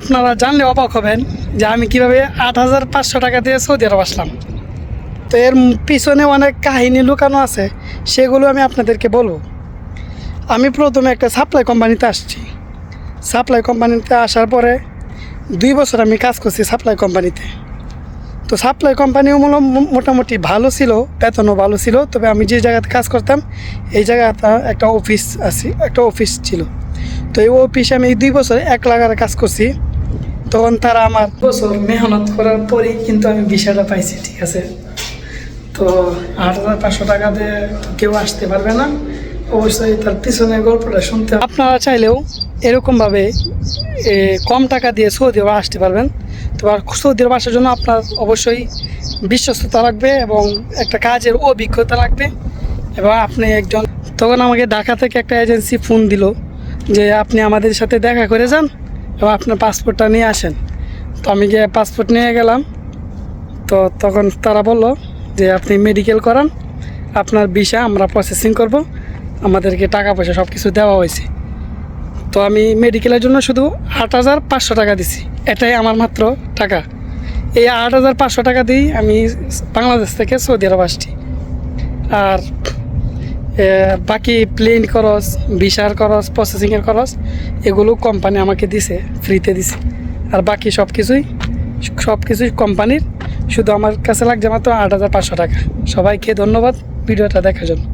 আপনারা জানলে অবাক হবেন যে আমি কিভাবে ৮,৫০০ টাকা দিয়ে সৌদি আরব আসলাম। তো এর পিছনে অনেক কাহিনী লুকানো আছে, সেগুলো আমি আপনাদেরকে বলবো। আমি প্রথমে একটা সাপ্লাই কোম্পানিতে আসছি। সাপ্লাই কোম্পানিতে আসার পরে ২ বছর আমি কাজ করছি সাপ্লাই কোম্পানিতে। তো সাপ্লাই কোম্পানিও মোটামুটি ভালো ছিল, বেতনও ভালো ছিল। তবে আমি যে জায়গাতে কাজ করতাম এই জায়গাটা একটা অফিস ছিল। তো এই অফিসে আমি ২ বছর ১ লাগার কাজ করছি। তখন তারা আমার বছর মেহনত করার পরেই কিন্তু আমি ভিসাটা পাইছি, ঠিক আছে। তো ৮,৫০০ টাকা দিয়ে কেউ আসতে পারবে না, অবশ্যই তার পিছনের গল্পটা শুনতে। আপনারা চাইলেও এরকমভাবে কম টাকা দিয়ে সৌদি আরব আসতে পারবেন। তো আর সৌদি আরব আসার জন্য আপনার অবশ্যই বিশ্বস্ততা লাগবে এবং একটা কাজের অভিজ্ঞতা লাগবে। এবং আপনি একজন, তখন আমাকে ঢাকা থেকে একটা এজেন্সি ফোন দিল যে আপনি আমাদের সাথে দেখা করে যান এবং আপনার পাসপোর্টটা নিয়ে আসেন। তো আমি গিয়ে পাসপোর্ট নিয়ে গেলাম। তো তখন তারা বলল যে আপনি মেডিকেল করান, আপনার ভিসা আমরা প্রসেসিং করব, আমাদেরকে টাকা পয়সা সব কিছু দেওয়া হয়েছে। তো আমি মেডিকেলের জন্য শুধু ৮,৫০০ টাকা দিছি, এটাই আমার মাত্র টাকা। এই ৮,৫০০ টাকা দিয়েই আমি বাংলাদেশ থেকে সৌদি আরব আসছি। আর বাকি প্লেন খরচ, ভিসার খরচ, প্রসেসিংয়ের খরচ এগুলো কোম্পানি আমাকে দিছে, ফ্রিতে দিছে। আর বাকি সব কিছুই কোম্পানির। শুধু আমার কাছে লাগছে মাত্র ৮,৫০০ টাকা। সবাইকে ধন্যবাদ ভিডিওটা দেখার জন্য।